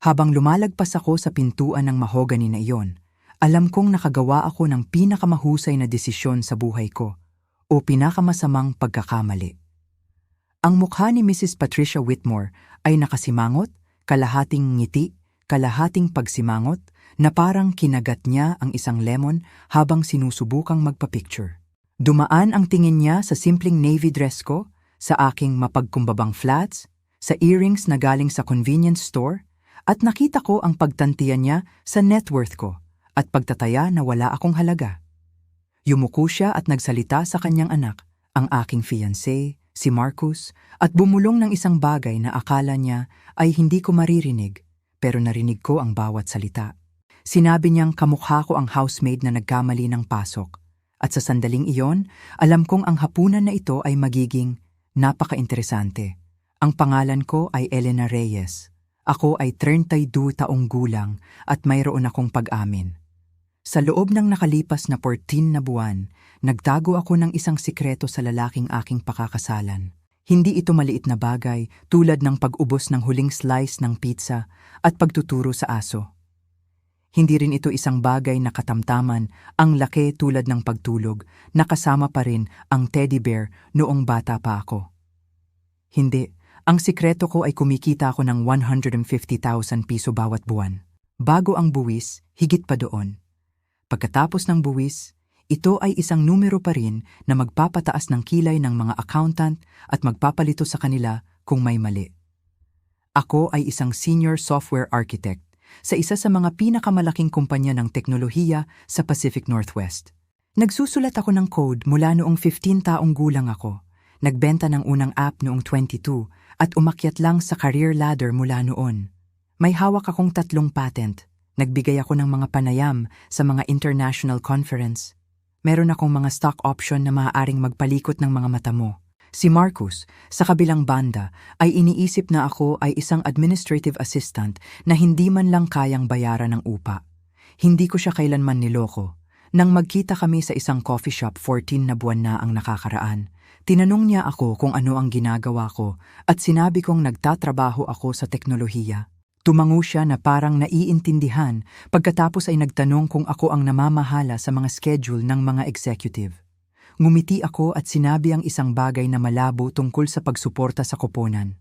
Habang lumalagpas ako sa pintuan ng mahogany na iyon, alam kong nakagawa ako ng pinakamahusay na desisyon sa buhay ko o pinakamasamang pagkakamali. Ang mukha ni Mrs. Patricia Whitmore ay nakasimangot, kalahating ngiti, kalahating pagsimangot, na parang kinagat niya ang isang lemon habang sinusubukang magpa-picture. Dumaan ang tingin niya sa simpleng navy dress ko, sa aking mapagkumbabang flats, sa earrings na galing sa convenience store, at nakita ko ang pagtantiyan niya sa net worth ko at pagtataya na wala akong halaga. Yumuko siya at nagsalita sa kanyang anak, ang aking fiancé, si Marcus, at bumulong ng isang bagay na akala niya ay hindi ko maririnig, pero narinig ko ang bawat salita. Sinabi niyang kamukha ko ang housemaid na nagkamali ng pasok, at sa sandaling iyon, alam kong ang hapunan na ito ay magiging napaka-interesante. Ang pangalan ko ay Elena Reyes. Ako ay 32 taong gulang at mayroon akong pag-amin. Sa loob ng nakalipas na 14 na buwan, nagtago ako ng isang sikreto sa lalaking aking pakakasalan. Hindi ito maliit na bagay tulad ng pag-ubos ng huling slice ng pizza at pagtuturo sa aso. Hindi rin ito isang bagay na katamtaman, ang laki tulad ng pagtulog, nakasama pa rin ang teddy bear noong bata pa ako. Hindi. Ang sikreto ko ay kumikita ako ng 150,000 piso bawat buwan. Bago ang buwis, higit pa doon. Pagkatapos ng buwis, ito ay isang numero pa rin na magpapataas ng kilay ng mga accountant at magpapalito sa kanila kung may mali. Ako ay isang senior software architect sa isa sa mga pinakamalaking kumpanya ng teknolohiya sa Pacific Northwest. Nagsusulat ako ng code mula noong 15 taong gulang ako. Nagbenta ng unang app noong 22 at umakyat lang sa career ladder mula noon. May hawak akong 3 patent. Nagbigay ako ng mga panayam sa mga international conference. Meron akong mga stock option na maaaring magpalikot ng mga mata mo. Si Marcus, sa kabilang banda, ay iniisip na ako ay isang administrative assistant na hindi man lang kayang bayaran ng upa. Hindi ko siya kailanman niloko. Nang magkita kami sa isang coffee shop 14 na buwan na ang nakakaraan, tinanong niya ako kung ano ang ginagawa ko at sinabi kong nagtatrabaho ako sa teknolohiya. Tumango siya na parang naiintindihan pagkatapos ay nagtanong kung ako ang namamahala sa mga schedule ng mga executive. Ngumiti ako at sinabi ang isang bagay na malabo tungkol sa pagsuporta sa koponan.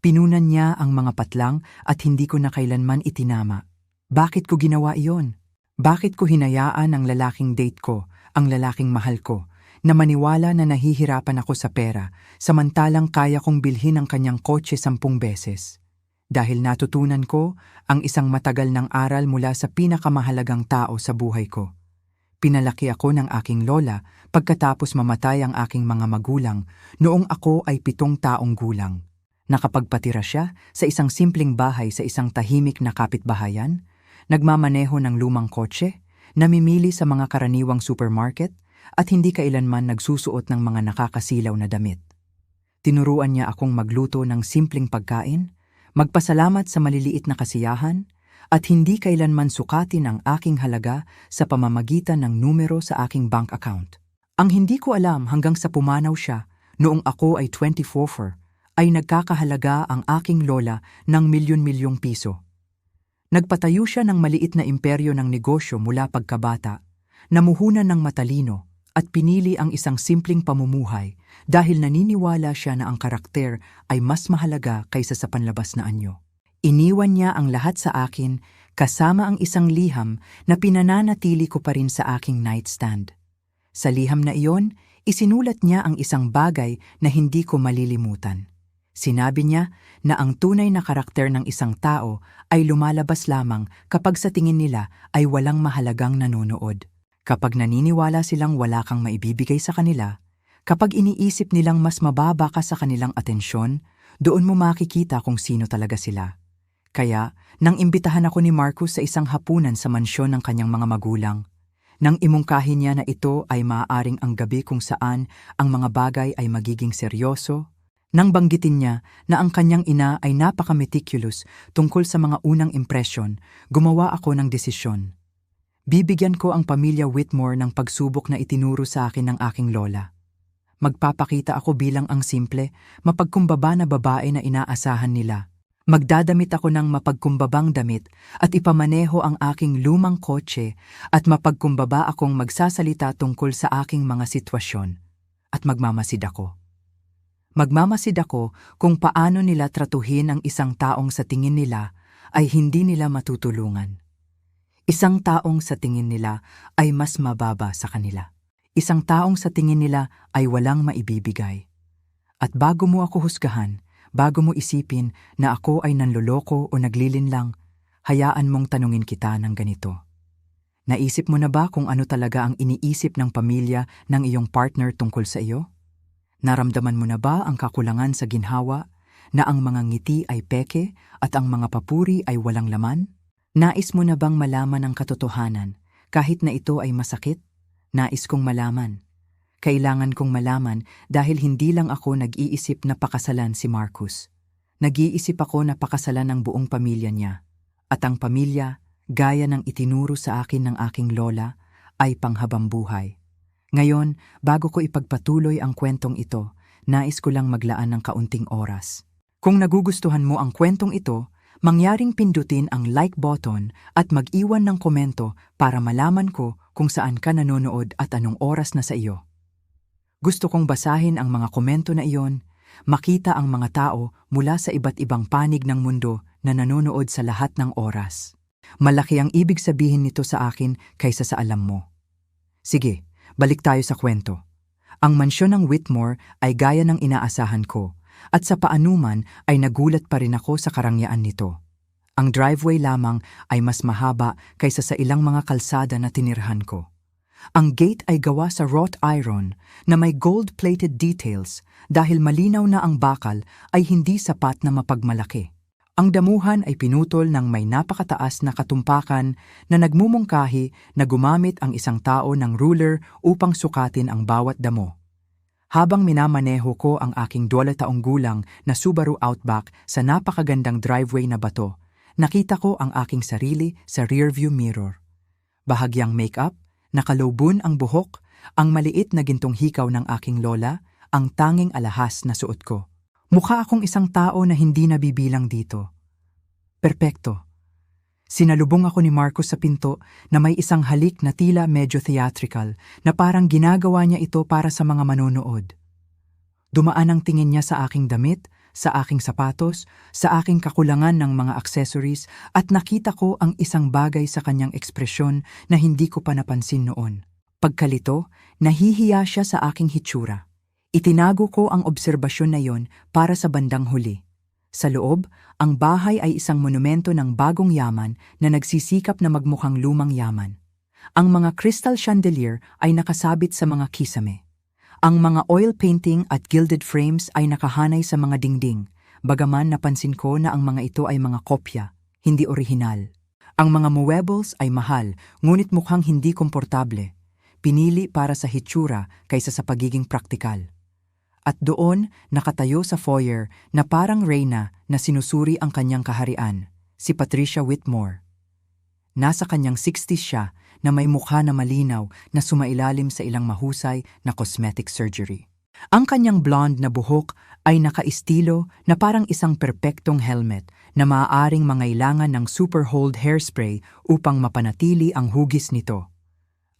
Pinunan niya ang mga patlang at hindi ko na kailanman itinama. Bakit ko ginawa iyon? Bakit ko hinayaan ang lalaking date ko, ang lalaking mahal ko, na maniwala na nahihirapan ako sa pera, samantalang kaya kong bilhin ang kanyang kotse 10 beses. Dahil natutunan ko ang isang matagal ng aral mula sa pinakamahalagang tao sa buhay ko. Pinalaki ako ng aking lola pagkatapos mamatay ang aking mga magulang noong ako ay 7 taong gulang. Nakapagpatira siya sa isang simpleng bahay sa isang tahimik na kapitbahayan, nagmamaneho ng lumang kotse, namimili sa mga karaniwang supermarket, at hindi kailanman nagsusuot ng mga nakakasilaw na damit. Tinuruan niya akong magluto ng simpleng pagkain, magpasalamat sa maliliit na kasiyahan, at hindi kailanman sukatin ang aking halaga sa pamamagitan ng numero sa aking bank account. Ang hindi ko alam hanggang sa pumanaw siya, noong ako ay 24, ay nagkakahalaga ang aking lola ng milyon-milyong piso. Nagpatayo siya ng maliit na imperyo ng negosyo mula pagkabata, namuhunan ng matalino, at pinili ang isang simpleng pamumuhay dahil naniniwala siya na ang karakter ay mas mahalaga kaysa sa panlabas na anyo. Iniwan niya ang lahat sa akin kasama ang isang liham na pinananatili ko pa rin sa aking nightstand. Sa liham na iyon, isinulat niya ang isang bagay na hindi ko malilimutan. Sinabi niya na ang tunay na karakter ng isang tao ay lumalabas lamang kapag sa tingin nila ay walang mahalagang nanonood. Kapag naniniwala silang wala kang maibibigay sa kanila, kapag iniisip nilang mas mababa ka sa kanilang atensyon, doon mo makikita kung sino talaga sila. Kaya, nang imbitahan ako ni Marcus sa isang hapunan sa mansyon ng kanyang mga magulang, nang imungkahi niya na ito ay maaaring ang gabi kung saan ang mga bagay ay magiging seryoso, nang banggitin niya na ang kanyang ina ay napaka-meticulous tungkol sa mga unang impresyon, gumawa ako ng desisyon. Bibigyan ko ang pamilya Whitmore ng pagsubok na itinuro sa akin ng aking lola. Magpapakita ako bilang ang simple, mapagkumbaba na babae na inaasahan nila. Magdadamit ako ng mapagkumbabang damit at ipamaneho ang aking lumang kotse at mapagkumbaba akong magsasalita tungkol sa aking mga sitwasyon at magmamasid ako. Magmamasid ako kung paano nila tratuhin ang isang taong sa tingin nila ay hindi nila matutulungan. Isang taong sa tingin nila ay mas mababa sa kanila. Isang taong sa tingin nila ay walang maibibigay. At bago mo ako husgahan, bago mo isipin na ako ay nanloloko o naglilinlang, hayaan mong tanungin kita ng ganito. Naisip mo na ba kung ano talaga ang iniisip ng pamilya ng iyong partner tungkol sa iyo? Naramdaman mo na ba ang kakulangan sa ginhawa, na ang mga ngiti ay peke at ang mga papuri ay walang laman? Nais mo na bang malaman ang katotohanan kahit na ito ay masakit? Nais kong malaman. Kailangan kong malaman dahil hindi lang ako nag-iisip na pakasalan si Marcus. Nag-iisip ako na pakasalan ang buong pamilya niya. At ang pamilya, gaya ng itinuro sa akin ng aking lola, ay panghabambuhay. Ngayon, bago ko ipagpatuloy ang kwentong ito, nais ko lang maglaan ng kaunting oras. Kung nagugustuhan mo ang kwentong ito, mangyaring pindutin ang like button at mag-iwan ng komento para malaman ko kung saan ka nanonood at anong oras na sa iyo. Gusto kong basahin ang mga komento na iyon, makita ang mga tao mula sa iba't ibang panig ng mundo na nanonood sa lahat ng oras. Malaki ang ibig sabihin nito sa akin kaysa sa alam mo. Sige, balik tayo sa kwento. Ang mansyon ng Whitmore ay gaya ng inaasahan ko, at sa paanuman ay nagulat pa rin ako sa karangyaan nito. Ang driveway lamang ay mas mahaba kaysa sa ilang mga kalsada na tinirhan ko. Ang gate ay gawa sa wrought iron na may gold-plated details dahil malinaw na ang bakal ay hindi sapat na mapagmalaki. Ang damuhan ay pinutol ng may napakataas na katumpakan na nagmumungkahi na gumamit ang isang tao ng ruler upang sukatin ang bawat damo. Habang minamaneho ko ang aking 12 taong gulang na Subaru Outback sa napakagandang driveway na bato, nakita ko ang aking sarili sa rearview mirror. Bahagyang make-up, nakalubon ang buhok, ang maliit na gintong hikaw ng aking lola, ang tanging alahas na suot ko. Mukha akong isang tao na hindi nabibilang dito. Perpekto. Sinalubong ako ni Marcus sa pinto na may isang halik na tila medyo theatrical na parang ginagawa niya ito para sa mga manonood. Dumaan ang tingin niya sa aking damit, sa aking sapatos, sa aking kakulangan ng mga accessories at nakita ko ang isang bagay sa kanyang ekspresyon na hindi ko pa napansin noon. Pagkalito, nahihiya siya sa aking hitsura. Itinago ko ang obserbasyon na yon para sa bandang huli. Sa loob, ang bahay ay isang monumento ng bagong yaman na nagsisikap na magmukhang lumang yaman. Ang mga crystal chandelier ay nakasabit sa mga kisame. Ang mga oil painting at gilded frames ay nakahanay sa mga dingding, bagaman napansin ko na ang mga ito ay mga kopya, hindi orihinal. Ang mga muebles ay mahal, ngunit mukhang hindi komportable. Pinili para sa hitsura kaysa sa pagiging praktikal. At doon, nakatayo sa foyer na parang reyna na sinusuri ang kanyang kaharian, si Patricia Whitmore. Nasa kanyang 60s siya na may mukha na malinaw na sumailalim sa ilang mahusay na cosmetic surgery. Ang kanyang blonde na buhok ay nakaistilo na parang isang perpektong helmet na maaaring mangailangan ng super hold hairspray upang mapanatili ang hugis nito.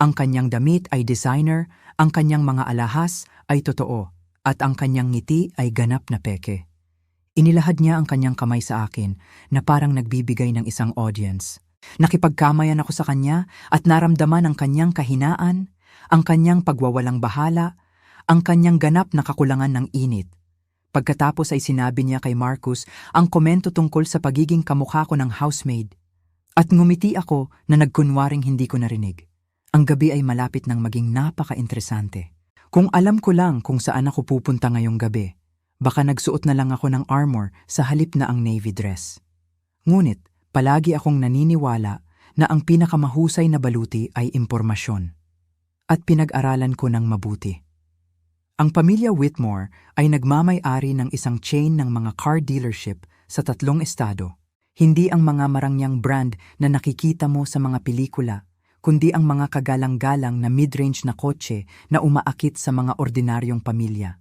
Ang kanyang damit ay designer, ang kanyang mga alahas ay totoo, at ang kanyang ngiti ay ganap na peke. Inilahad niya ang kanyang kamay sa akin na parang nagbibigay ng isang audience. Nakipagkamayan ako sa kanya at naramdaman ang kanyang kahinaan, ang kanyang pagwawalang bahala, ang kanyang ganap na kakulangan ng init. Pagkatapos ay sinabi niya kay Marcus ang komento tungkol sa pagiging kamukha ko ng housemaid. At ngumiti ako na nagkunwaring hindi ko narinig. Ang gabi ay malapit ng maging napaka-interesante. Kung alam ko lang kung saan ako pupunta ngayong gabi, baka nagsuot na lang ako ng armor sa halip na ang navy dress. Ngunit, palagi akong naniniwala na ang pinakamahusay na baluti ay impormasyon. At pinag-aralan ko ng mabuti. Ang pamilya Whitmore ay nagmamay-ari ng isang chain ng mga car dealership sa 3 estado. Hindi ang mga marangyang brand na nakikita mo sa mga pelikula, kundi ang mga kagalang-galang na mid-range na kotse na umaakit sa mga ordinaryong pamilya.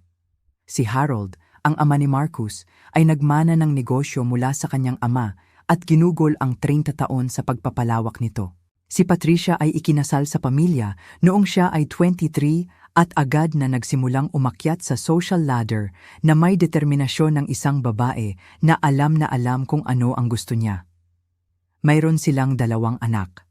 Si Harold, ang ama ni Marcus, ay nagmana ng negosyo mula sa kanyang ama at ginugol ang 30 taon sa pagpapalawak nito. Si Patricia ay ikinasal sa pamilya noong siya ay 23 at agad na nagsimulang umakyat sa social ladder na may determinasyon ng isang babae na alam kung ano ang gusto niya. Mayroon silang 2 anak.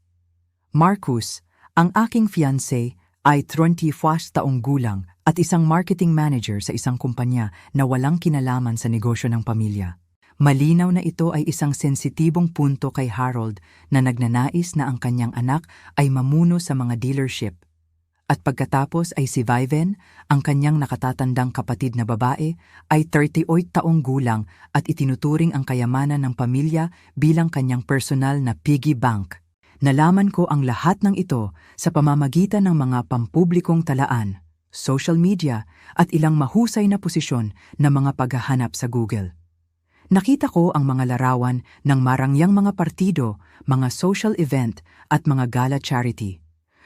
Marcus, ang aking fiancé, ay 24 taong gulang at isang marketing manager sa isang kumpanya na walang kinalaman sa negosyo ng pamilya. Malinaw na ito ay isang sensitibong punto kay Harold na nagnanais na ang kanyang anak ay mamuno sa mga dealership. At pagkatapos ay si Vivian, ang kanyang nakatatandang kapatid na babae, ay 38 taong gulang at itinuturing ang kayamanan ng pamilya bilang kanyang personal na piggy bank. Nalaman ko ang lahat ng ito sa pamamagitan ng mga pampublikong talaan, social media at ilang mahusay na posisyon na mga paghahanap sa Google. Nakita ko ang mga larawan ng marangyang mga partido, mga social event at mga gala charity.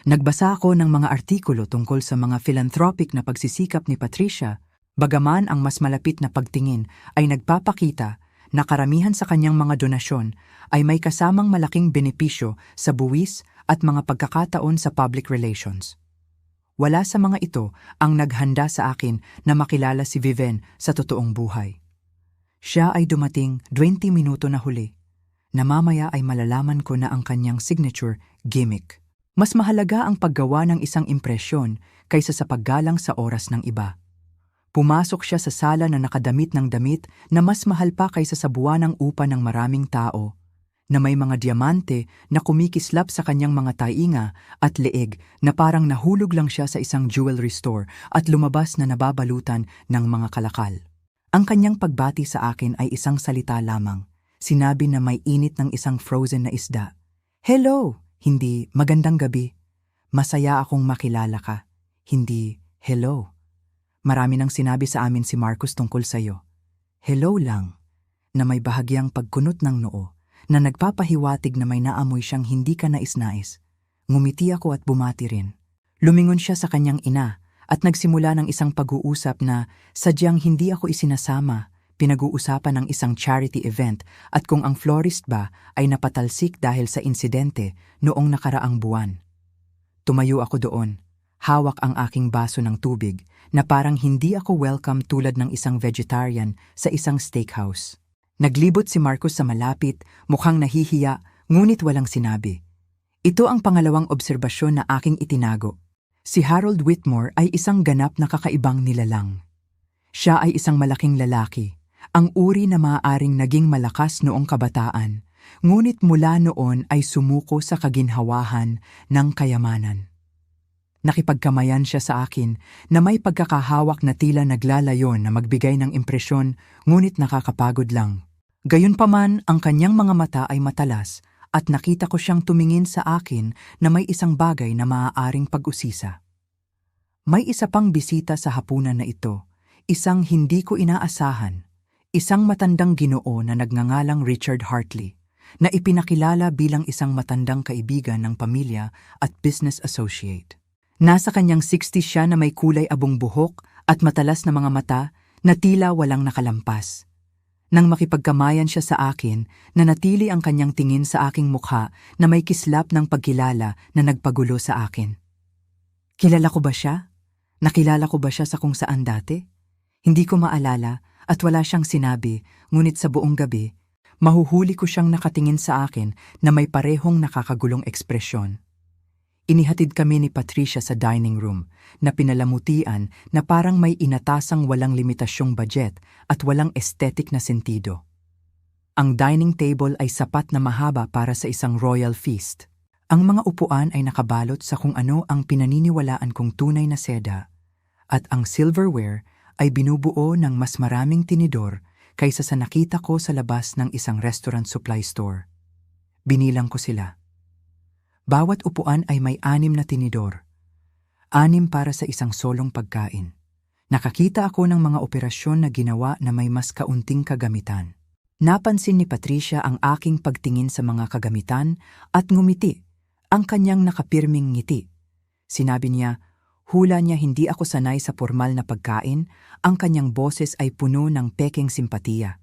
Nagbasa ako ng mga artikulo tungkol sa mga philanthropic na pagsisikap ni Patricia, bagaman ang mas malapit na pagtingin ay nagpapakita na karamihan sa kanyang mga donasyon ay may kasamang malaking benepisyo sa buwis at mga pagkakataon sa public relations. Wala sa mga ito ang naghanda sa akin na makilala si Vivian sa totoong buhay. Siya ay dumating 20 minuto na huli, na mamaya ay malalaman ko na ang kanyang signature gimmick. Mas mahalaga ang paggawa ng isang impresyon kaysa sa paggalang sa oras ng iba. Pumasok siya sa sala na nakadamit ng damit na mas mahal pa kaysa sa buwanang upa ng maraming tao, na may mga diamante na kumikislap sa kanyang mga tainga at leeg na parang nahulog lang siya sa isang jewelry store at lumabas na nababalutan ng mga kalakal. Ang kanyang pagbati sa akin ay isang salita lamang. Sinabi na may init ng isang frozen na isda. Hello! Hindi, magandang gabi. Masaya akong makilala ka. Hindi, hello. Marami nang sinabi sa amin si Marcus tungkol sa'yo. Hello lang, na may bahagyang pagkunot ng noo, na nagpapahiwatig na may naamoy siyang hindi ka nais-nais. Ngumiti ako at bumati rin. Lumingon siya sa kanyang ina at nagsimula ng isang pag-uusap na sadyang hindi ako isinasama. Pinag-uusapan ng isang charity event at kung ang florist ba ay napatalsik dahil sa insidente noong nakaraang buwan. Tumayo ako doon, hawak ang aking baso ng tubig na parang hindi ako welcome tulad ng isang vegetarian sa isang steakhouse. Naglibot si Marcus sa malapit, mukhang nahihiya, ngunit walang sinabi. Ito ang pangalawang obserbasyon na aking itinago. Si Harold Whitmore ay isang ganap na kakaibang nilalang. Siya ay isang malaking lalaki, ang uri na maaaring naging malakas noong kabataan, ngunit mula noon ay sumuko sa kaginhawahan ng kayamanan. Nakipagkamayan siya sa akin na may pagkakahawak na tila naglalayon na magbigay ng impresyon, ngunit nakakapagod lang. Gayunpaman, ang kanyang mga mata ay matalas at nakita ko siyang tumingin sa akin na may isang bagay na maaaring pag-usisa. May isa pang bisita sa hapunan na ito, isang hindi ko inaasahan, isang matandang Ginoo na nagngangalang Richard Hartley, na ipinakilala bilang isang matandang kaibigan ng pamilya at business associate. Nasa kanyang 60s siya na may kulay abong buhok at matalas na mga mata na tila walang nakalampas. Nang makipagkamayan siya sa akin, nanatili ang kanyang tingin sa aking mukha na may kislap ng pagkilala na nagpagulo sa akin. Kilala ko ba siya? Nakilala ko ba siya sa kung saan dati? Hindi ko maalala at wala siyang sinabi, ngunit sa buong gabi, mahuhuli ko siyang nakatingin sa akin na may parehong nakakagulong ekspresyon. Inihatid kami ni Patricia sa dining room na pinalamutian na parang may inatasang walang limitasyong budget at walang aesthetic na sentido. Ang dining table ay sapat na mahaba para sa isang royal feast. Ang mga upuan ay nakabalot sa kung ano ang pinaniniwalaan kong tunay na seda, at ang silverware ay binubuo ng mas maraming tinidor kaysa sa nakita ko sa labas ng isang restaurant supply store. Binilang ko sila. Bawat upuan ay may 6 na tinidor. 6 para sa isang solong pagkain. Nakakita ako ng mga operasyon na ginawa na may mas kaunting kagamitan. Napansin ni Patricia ang aking pagtingin sa mga kagamitan at ngumiti, ang kanyang nakapirming ngiti. Sinabi niya, Hula niya hindi ako sanay sa formal na pagkain, ang kanyang boses ay puno ng pekeng simpatiya.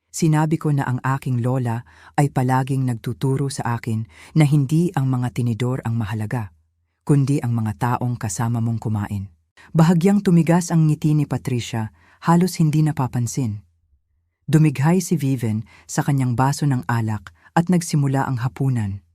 Sinabi ko na ang aking lola ay palaging nagtuturo sa akin na hindi ang mga tinidor ang mahalaga, kundi ang mga taong kasama mong kumain. Bahagyang tumigas ang ngiti ni Patricia, halos hindi napapansin. Dumighay si Viven sa kanyang baso ng alak at nagsimula ang hapunan.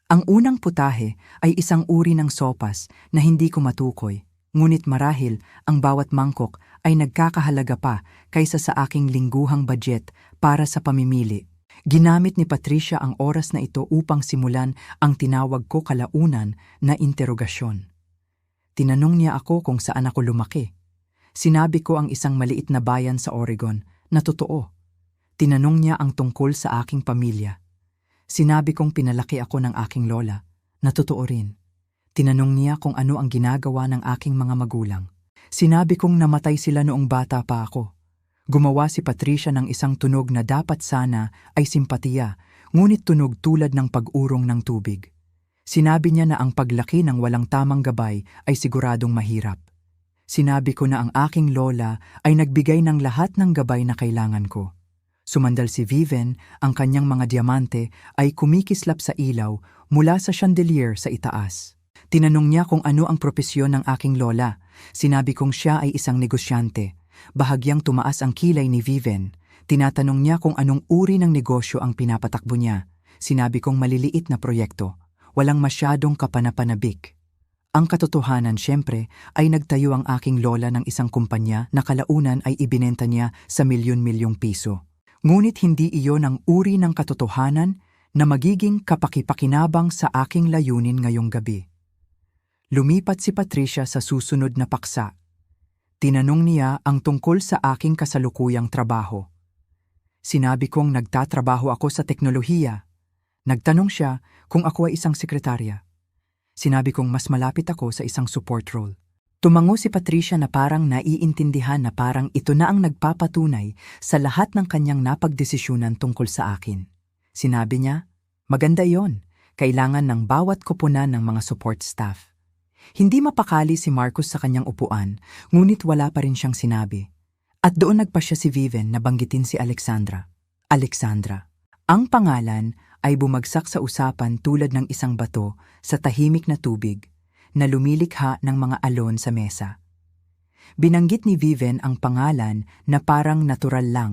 Ang unang putahe ay isang uri ng sopas na hindi ko matukoy, ngunit marahil ang bawat mangkok ay nagkakahalaga pa kaysa sa aking lingguhang budget para sa pamimili. Ginamit ni Patricia ang oras na ito upang simulan ang tinawag ko kalaunan na interogasyon. Tinanong niya ako kung saan ako lumaki. Sinabi ko ang isang maliit na bayan sa Oregon na totoo. Tinanong niya ang tungkol sa aking pamilya. Sinabi kong pinalaki ako ng aking lola, na totoo rin. Tinanong niya kung ano ang ginagawa ng aking mga magulang. Sinabi kong namatay sila noong bata pa ako. Gumawa si Patricia ng isang tunog na dapat sana ay simpatiya, ngunit tunog tulad ng pag-urong ng tubig. Sinabi niya na ang paglaki ng walang tamang gabay ay siguradong mahirap. Sinabi ko na ang aking lola ay nagbigay ng lahat ng gabay na kailangan ko. Sumandal si Viven, ang kanyang mga diamante ay kumikislap sa ilaw mula sa chandelier sa itaas. Tinanong niya kung ano ang propesyon ng aking lola. Sinabi kong siya ay isang negosyante. Bahagyang tumaas ang kilay ni Viven. Tinatanong niya kung anong uri ng negosyo ang pinapatakbo niya. Sinabi kong maliliit na proyekto. Walang masyadong kapanapanabik. Ang katotohanan siyempre ay nagtayo ang aking lola ng isang kumpanya na kalaunan ay ibinenta niya sa milyon-milyong piso. Ngunit hindi iyon ang uri ng katotohanan na magiging kapakipakinabang sa aking layunin ngayong gabi. Lumipat si Patricia sa susunod na paksa. Tinanong niya ang tungkol sa aking kasalukuyang trabaho. Sinabi kong nagtatrabaho ako sa teknolohiya. Nagtanong siya kung ako ay isang sekretarya. Sinabi kong mas malapit ako sa isang support role. Tumango si Patricia na parang naiintindihan na parang ito na ang nagpapatunay sa lahat ng kanyang napagdesisyunan tungkol sa akin. Sinabi niya, maganda yon, kailangan ng bawat koponan ng mga support staff. Hindi mapakali si Marcus sa kanyang upuan, ngunit wala pa rin siyang sinabi. At doon nagpasya si Viven na banggitin si Alexandra. Alexandra. Ang pangalan ay bumagsak sa usapan tulad ng isang bato sa tahimik na tubig na lumilikha ng mga alon sa mesa. Binanggit ni Viven ang pangalan na parang natural lang,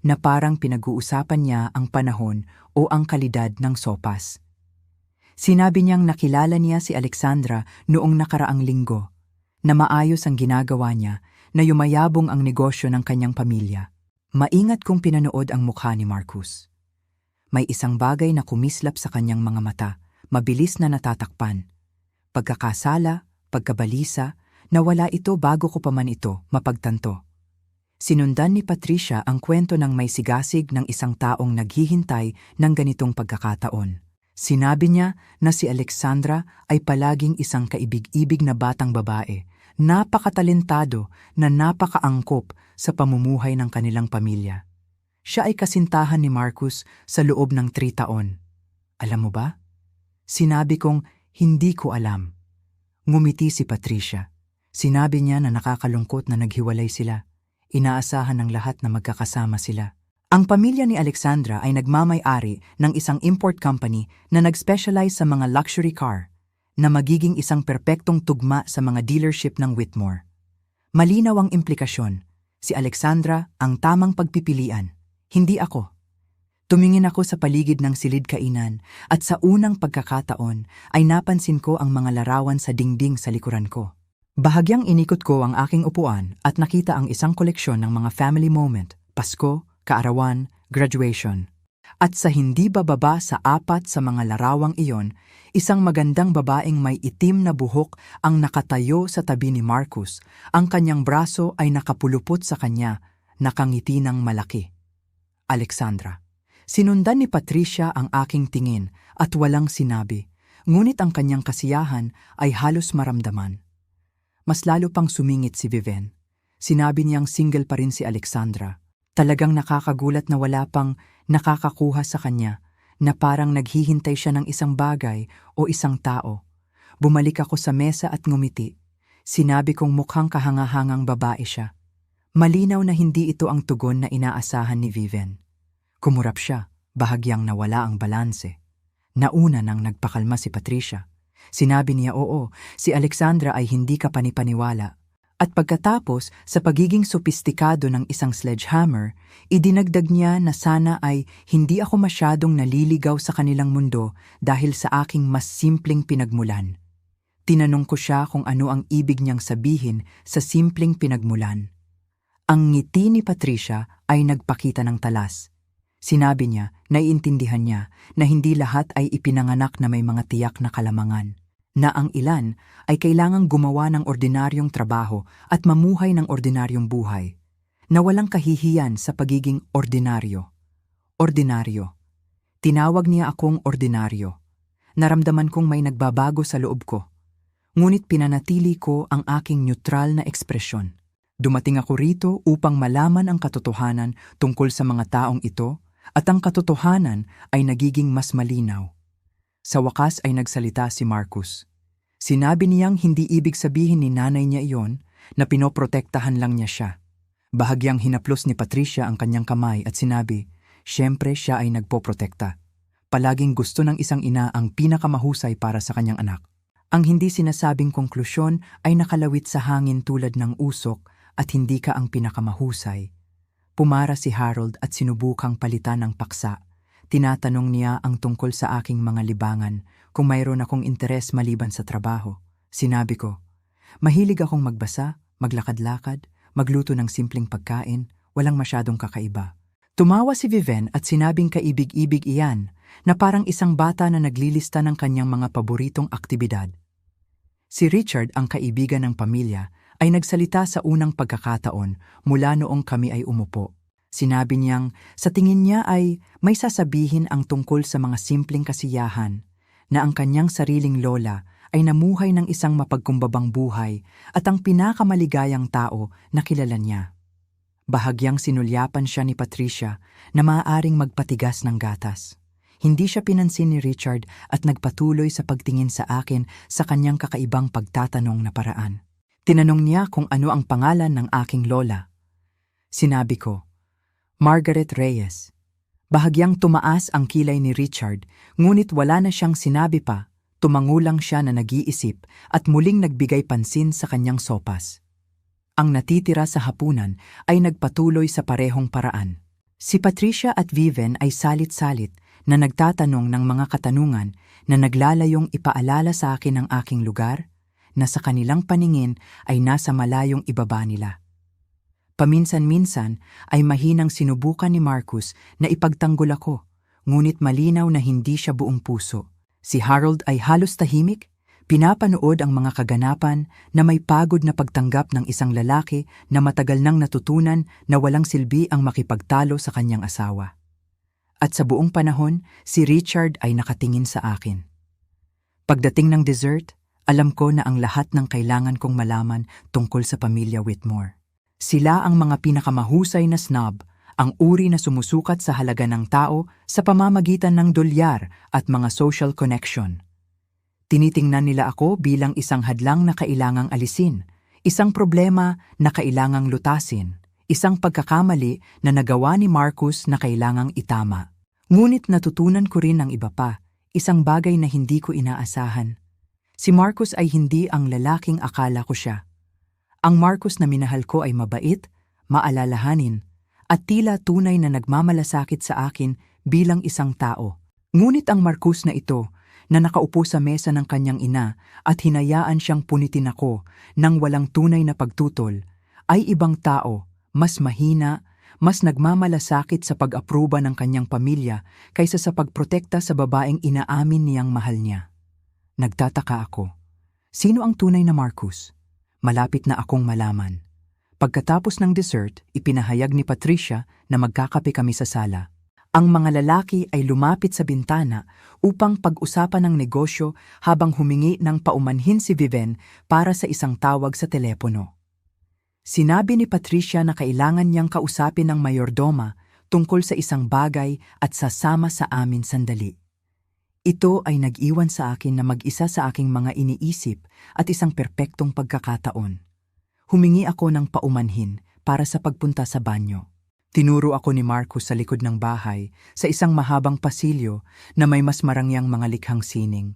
na parang pinag-uusapan niya ang panahon o ang kalidad ng sopas. Sinabi niyang nakilala niya si Alexandra noong nakaraang linggo, na maayos ang ginagawa niya, na yumayabong ang negosyo ng kanyang pamilya. Maingat kong pinanood ang mukha ni Marcus. May isang bagay na kumislap sa kanyang mga mata, mabilis na natatakpan. Pagkakasala, pagkabalisa, nawala ito bago ko pa man ito mapagtanto. Sinundan ni Patricia ang kwento ng may sigasig ng isang taong naghihintay ng ganitong pagkakataon. Sinabi niya na si Alexandra ay palaging isang kaibig-ibig na batang babae, napakatalentado na napakaangkop sa pamumuhay ng kanilang pamilya. Siya ay kasintahan ni Marcus sa loob ng 3 taon. Alam mo ba? Sinabi kong, hindi ko alam. Ngumiti si Patricia. Sinabi niya na nakakalungkot na naghiwalay sila. Inaasahan ng lahat na magkakasama sila. Ang pamilya ni Alexandra ay nagmamay-ari ng isang import company na nag-specialize sa mga luxury car, na magiging isang perpektong tugma sa mga dealership ng Whitmore. Malinaw ang implikasyon. Si Alexandra ang tamang pagpipilian, hindi ako. Tumingin ako sa paligid ng silid kainan at sa unang pagkakataon ay napansin ko ang mga larawan sa dingding sa likuran ko. Bahagyang inikot ko ang aking upuan at nakita ang isang koleksyon ng mga family moment, Pasko, kaarawan, graduation. At sa hindi bababa sa 4 sa mga larawang iyon, isang magandang babaeng may itim na buhok ang nakatayo sa tabi ni Marcus. Ang kanyang braso ay nakapulupot sa kanya, nakangiti ng malaki. Alexandra. Sinundan ni Patricia ang aking tingin at walang sinabi, ngunit ang kanyang kasiyahan ay halos maramdaman. Mas lalo pang sumingit si Viven. Sinabi niyang single pa rin si Alexandra. Talagang nakakagulat na wala pang nakakakuha sa kanya, na parang naghihintay siya ng isang bagay o isang tao. Bumalik ako sa mesa at ngumiti. Sinabi kong mukhang kahangahangang babae siya. Malinaw na hindi ito ang tugon na inaasahan ni Vivian. Kumurap siya, bahagyang nawala ang balanse. Nauna nang nagpakalma si Patricia. Sinabi niya oo, si Alexandra ay hindi ka panipaniwala. At pagkatapos, sa pagiging sopistikado ng isang sledgehammer, idinagdag niya na sana ay hindi ako masyadong naliligaw sa kanilang mundo dahil sa aking mas simpleng pinagmulan. Tinanong ko siya kung ano ang ibig niyang sabihin sa simpleng pinagmulan. Ang ngiti ni Patricia ay nagpakita ng talas. Sinabi niya, naiintindihan niya na hindi lahat ay ipinanganak na may mga tiyak na kalamangan. Na ang ilan ay kailangang gumawa ng ordinaryong trabaho at mamuhay ng ordinaryong buhay, na walang kahihiyan sa pagiging ordinaryo. Ordinaryo. Tinawag niya akong ordinaryo. Naramdaman kong may nagbabago sa loob ko. Ngunit pinanatili ko ang aking neutral na ekspresyon. Dumating ako rito upang malaman ang katotohanan tungkol sa mga taong ito at ang katotohanan ay nagiging mas malinaw. Sa wakas ay nagsalita si Marcus. Sinabi niyang hindi ibig sabihin ni nanay niya iyon na pinoprotektahan lang niya siya. Bahagyang hinaplos ni Patricia ang kanyang kamay at sinabi, siyempre siya ay nagpoprotekta. Palaging gusto ng isang ina ang pinakamahusay para sa kanyang anak. Ang hindi sinasabing konklusyon ay nakalawit sa hangin tulad ng usok at hindi ka ang pinakamahusay. Pumara si Harold at sinubukang palitan ng paksa. Tinatanong niya ang tungkol sa aking mga libangan kung mayroon akong interes maliban sa trabaho. Sinabi ko, mahilig akong magbasa, maglakad-lakad, magluto ng simpleng pagkain, walang masyadong kakaiba. Tumawa si Vivian at sinabing kaibig-ibig iyan na parang isang bata na naglilista ng kanyang mga paboritong aktibidad. Si Richard, ang kaibigan ng pamilya, ay nagsalita sa unang pagkakataon mula noong kami ay umupo. Sinabi niyang sa tingin niya ay may sasabihin ang tungkol sa mga simpleng kasiyahan, na ang kanyang sariling lola ay namuhay ng isang mapagkumbabang buhay at ang pinakamaligayang tao na kilala niya. Bahagyang sinulyapan siya ni Patricia na maaaring magpatigas ng gatas. Hindi siya pinansin ni Richard at nagpatuloy sa pagtingin sa akin sa kanyang kakaibang pagtatanong na paraan. Tinanong niya kung ano ang pangalan ng aking lola. Sinabi ko, Margaret Reyes. Bahagyang tumaas ang kilay ni Richard, ngunit wala na siyang sinabi pa. Tumangulang siya na nag-iisip at muling nagbigay pansin sa kanyang sopas. Ang natitira sa hapunan ay nagpatuloy sa parehong paraan. Si Patricia at Vivian ay salit-salit na nagtatanong ng mga katanungan na naglalayong ipaalala sa akin ang aking lugar, na sa kanilang paningin ay nasa malayong ibaba nila. Paminsan-minsan ay mahinang sinubukan ni Marcus na ipagtanggol ako, ngunit malinaw na hindi siya buong puso. Si Harold ay halos tahimik, pinapanood ang mga kaganapan na may pagod na pagtanggap ng isang lalaki na matagal nang natutunan na walang silbi ang makipagtalo sa kanyang asawa. At sa buong panahon, si Richard ay nakatingin sa akin. Pagdating ng dessert, alam ko na ang lahat ng kailangan kong malaman tungkol sa pamilya Whitmore. Sila ang mga pinakamahusay na snob, ang uri na sumusukat sa halaga ng tao sa pamamagitan ng dolyar at mga social connection. Tinitingnan nila ako bilang isang hadlang na kailangang alisin, isang problema na kailangang lutasin, isang pagkakamali na nagawa ni Marcus na kailangang itama. Ngunit natutunan ko rin ng iba pa, isang bagay na hindi ko inaasahan. Si Marcus ay hindi ang lalaking akala ko siya. Ang Marcus na minahal ko ay mabait, maalalahanin, at tila tunay na nagmamalasakit sa akin bilang isang tao. Ngunit ang Marcus na ito, na nakaupo sa mesa ng kanyang ina at hinayaan siyang punitin ako nang walang tunay na pagtutol, ay ibang tao, mas mahina, mas nagmamalasakit sa pag-aproba ng kanyang pamilya kaysa sa pagprotekta sa babaeng inaamin niyang mahal niya. Nagtataka ako. Sino ang tunay na Marcus? Malapit na akong malaman. Pagkatapos ng dessert, ipinahayag ni Patricia na magkakape kami sa sala. Ang mga lalaki ay lumapit sa bintana upang pag-usapan ng negosyo habang humingi ng paumanhin si Vivian para sa isang tawag sa telepono. Sinabi ni Patricia na kailangan niyang kausapin ng mayordoma tungkol sa isang bagay at sasama sa amin sandali. Ito ay nag-iwan sa akin na mag-isa sa aking mga iniisip at isang perpektong pagkakataon. Humingi ako ng paumanhin para sa pagpunta sa banyo. Tinuro ako ni Marcus sa likod ng bahay sa isang mahabang pasilyo na may mas marangyang mga likhang sining.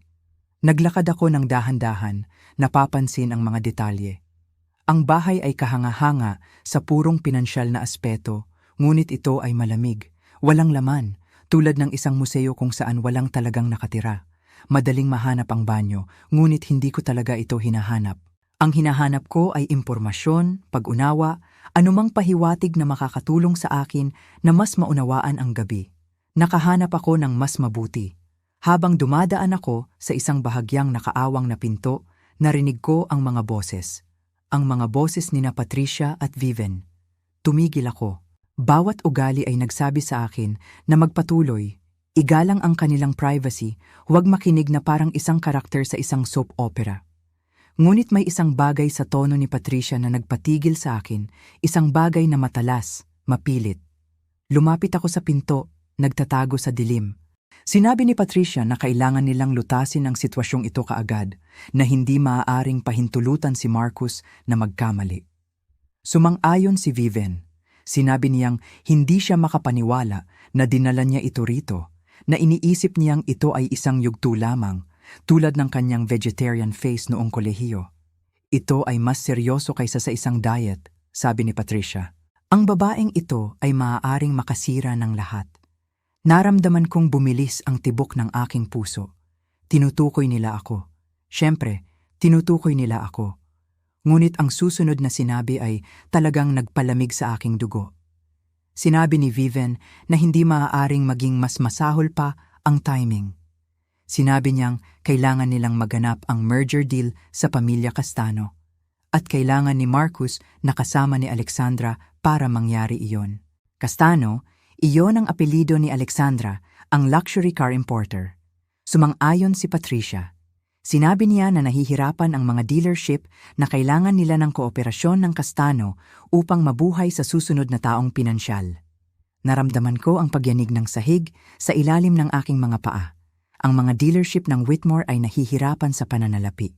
Naglakad ako ng dahan-dahan, napapansin ang mga detalye. Ang bahay ay kahanga-hanga sa purong pinansyal na aspeto, ngunit ito ay malamig, walang laman, tulad ng isang museo kung saan walang talagang nakatira. Madaling mahanap ang banyo, ngunit hindi ko talaga ito hinahanap. Ang hinahanap ko ay impormasyon, pag-unawa, anumang pahiwatig na makakatulong sa akin na mas maunawaan ang gabi. Nakahanap ako ng mas mabuti. Habang dumadaan ako sa isang bahagyang nakaawang na pinto, narinig ko ang mga boses. Ang mga boses ni Patricia at Viven. Tumigil ako. Bawat ugali ay nagsabi sa akin na magpatuloy, igalang ang kanilang privacy, huwag makinig na parang isang karakter sa isang soap opera. Ngunit may isang bagay sa tono ni Patricia na nagpatigil sa akin, isang bagay na matalas, mapilit. Lumapit ako sa pinto, nagtatago sa dilim. Sinabi ni Patricia na kailangan nilang lutasin ang sitwasyong ito kaagad, na hindi maaaring pahintulutan si Marcus na magkamali. Sumang-ayon si Viven. Sinabi niyang hindi siya makapaniwala na dinala niya ito rito, na iniisip niyang ito ay isang yugto lamang, tulad ng kanyang vegetarian face noong kolehiyo. Ito ay mas seryoso kaysa sa isang diet, sabi ni Patricia. Ang babaeng ito ay maaaring makasira ng lahat. Naramdaman kong bumilis ang tibok ng aking puso. Tinutukoy nila ako. Siyempre, tinutukoy nila ako. Ngunit ang susunod na sinabi ay talagang nagpalamig sa aking dugo. Sinabi ni Viven na hindi maaaring maging mas masahol pa ang timing. Sinabi niyang kailangan nilang maganap ang merger deal sa pamilya Castano. At kailangan ni Marcus na kasama ni Alexandra para mangyari iyon. Castano, iyon ang apelyido ni Alexandra, ang luxury car importer. Sumang-ayon si Patricia. Sinabi niya na nahihirapan ang mga dealership na kailangan nila ng kooperasyon ng Castano upang mabuhay sa susunod na taong pinansyal. Naramdaman ko ang pagyanig ng sahig sa ilalim ng aking mga paa. Ang mga dealership ng Whitmore ay nahihirapan sa pananalapi.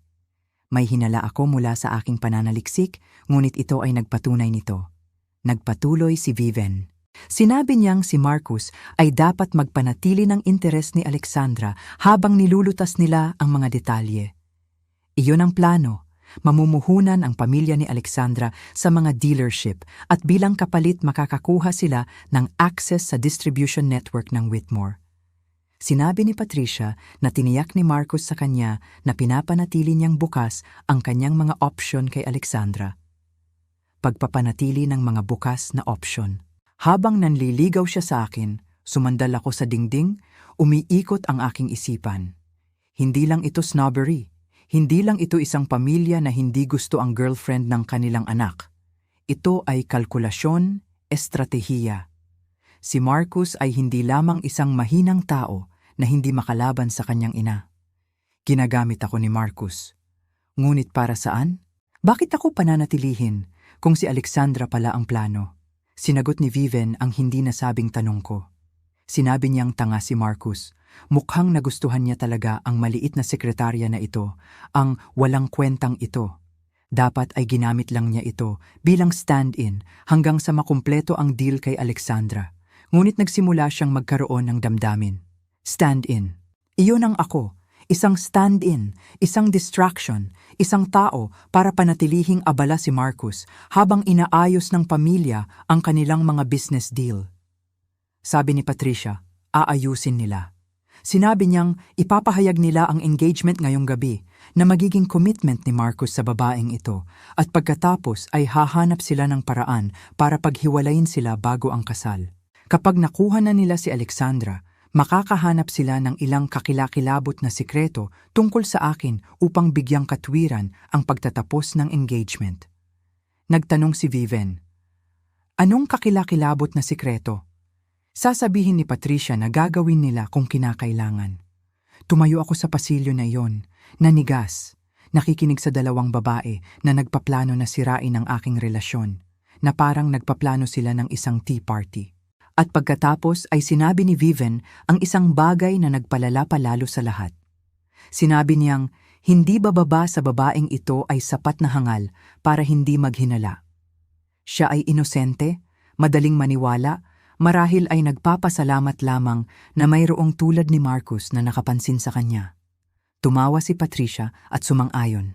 May hinala ako mula sa aking pananaliksik, ngunit ito ay nagpatunay nito. Nagpatuloy si Viven. Sinabi niyang si Marcus ay dapat magpanatili ng interes ni Alexandra habang nilulutas nila ang mga detalye. Iyon ang plano, mamumuhunan ang pamilya ni Alexandra sa mga dealership at bilang kapalit makakakuha sila ng access sa distribution network ng Whitmore. Sinabi ni Patricia na tiniyak ni Marcus sa kanya na pinapanatili niyang bukas ang kanyang mga option kay Alexandra. Pagpapanatili ng mga bukas na option. Habang nanliligaw siya sa akin, sumandal ako sa dingding, umiikot ang aking isipan. Hindi lang ito snobbery. Hindi lang ito isang pamilya na hindi gusto ang girlfriend ng kanilang anak. Ito ay kalkulasyon, estratehiya. Si Marcus ay hindi lamang isang mahinang tao na hindi makalaban sa kanyang ina. Ginagamit ako ni Marcus. Ngunit para saan? Bakit ako pananatilihin kung si Alexandra pala ang plano? Sinagot ni Viven ang hindi nasabing tanong ko. Sinabi niyang tanga si Marcus. Mukhang nagustuhan niya talaga ang maliit na sekretarya na ito, ang walang kwentang ito. Dapat ay ginamit lang niya ito bilang stand-in hanggang sa makumpleto ang deal kay Alexandra. Ngunit nagsimula siyang magkaroon ng damdamin. Stand-in. Iyon ang ako. Isang stand-in, isang distraction, isang tao para panatilihing abala si Marcus habang inaayos ng pamilya ang kanilang mga business deal. Sabi ni Patricia, aayusin nila. Sinabi niyang ipapahayag nila ang engagement ngayong gabi na magiging commitment ni Marcus sa babaeng ito at pagkatapos ay hahanap sila ng paraan para paghiwalayin sila bago ang kasal. Kapag nakuha na nila si Alexandra, makakahanap sila ng ilang kakilakilabot na sikreto tungkol sa akin upang bigyang katwiran ang pagtatapos ng engagement. Nagtanong si Viven, anong kakilakilabot na sikreto? Sasabihin ni Patricia na gagawin nila kung kinakailangan. Tumayo ako sa pasilyo na iyon, nanigas, nakikinig sa dalawang babae na nagpaplano na sirain ang aking relasyon, na parang nagpaplano sila ng isang tea party. At pagkatapos ay sinabi ni Vivian ang isang bagay na nagpalala palalo sa lahat. Sinabi niyang, hindi bababa sa babaeng ito ay sapat na hangal para hindi maghinala. Siya ay inosente, madaling maniwala, marahil ay nagpapasalamat lamang na mayroong tulad ni Marcus na nakapansin sa kanya. Tumawa si Patricia at sumang-ayon.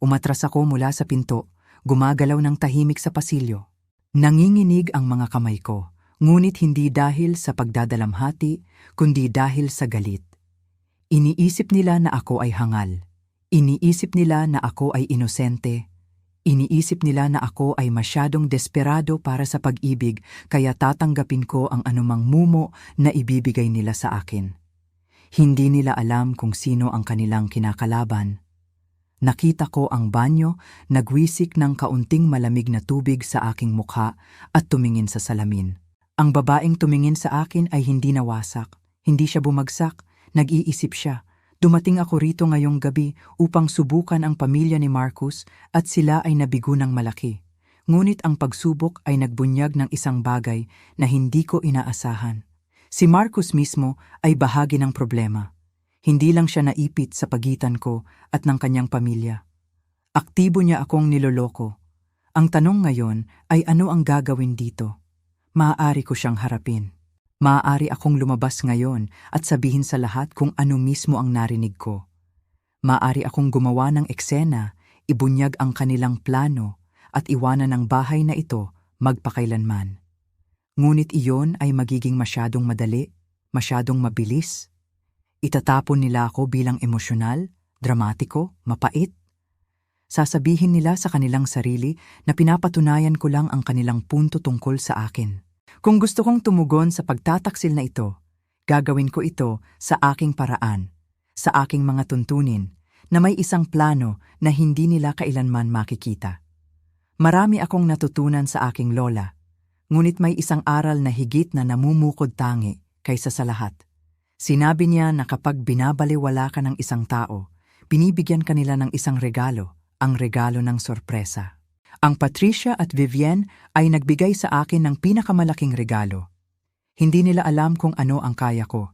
Umatras ako mula sa pinto, gumagalaw ng tahimik sa pasilyo. Nanginginig ang mga kamay ko, ngunit hindi dahil sa pagdadalamhati, kundi dahil sa galit. Iniisip nila na ako ay hangal. Iniisip nila na ako ay inosente. Iniisip nila na ako ay masyadong desperado para sa pag-ibig kaya tatanggapin ko ang anumang mumo na ibibigay nila sa akin. Hindi nila alam kung sino ang kanilang kinakalaban. Nakita ko ang banyo, nagwisik ng kaunting malamig na tubig sa aking mukha at tumingin sa salamin. Ang babaeng tumingin sa akin ay hindi nawasak, hindi siya bumagsak, nag-iisip siya. Dumating ako rito ngayong gabi upang subukan ang pamilya ni Marcus at sila ay nabigo ng malaki. Ngunit ang pagsubok ay nagbunyag ng isang bagay na hindi ko inaasahan. Si Marcus mismo ay bahagi ng problema. Hindi lang siya naipit sa pagitan ko at ng kanyang pamilya. Aktibo niya akong niloloko. Ang tanong ngayon ay ano ang gagawin dito? Maaari ko siyang harapin. Maaari akong lumabas ngayon at sabihin sa lahat kung ano mismo ang narinig ko. Maaari akong gumawa ng eksena, ibunyag ang kanilang plano at iwanan ang bahay na ito magpakailanman. Ngunit iyon ay magiging masyadong madali, masyadong mabilis. Itatapon nila ako bilang emosyonal, dramatiko, mapait. Sasabihin nila sa kanilang sarili na pinapatunayan ko lang ang kanilang punto tungkol sa akin. Kung gusto kong tumugon sa pagtataksil na ito, gagawin ko ito sa aking paraan, sa aking mga tuntunin, na may isang plano na hindi nila kailanman makikita. Marami akong natutunan sa aking lola, ngunit may isang aral na higit na namumukod tangi kaysa sa lahat. Sinabi niya na kapag binabaliwala ka ng isang tao, binibigyan ka nila ng isang regalo, ang regalo ng sorpresa. Ang Patricia at Vivian ay nagbigay sa akin ng pinakamalaking regalo. Hindi nila alam kung ano ang kaya ko.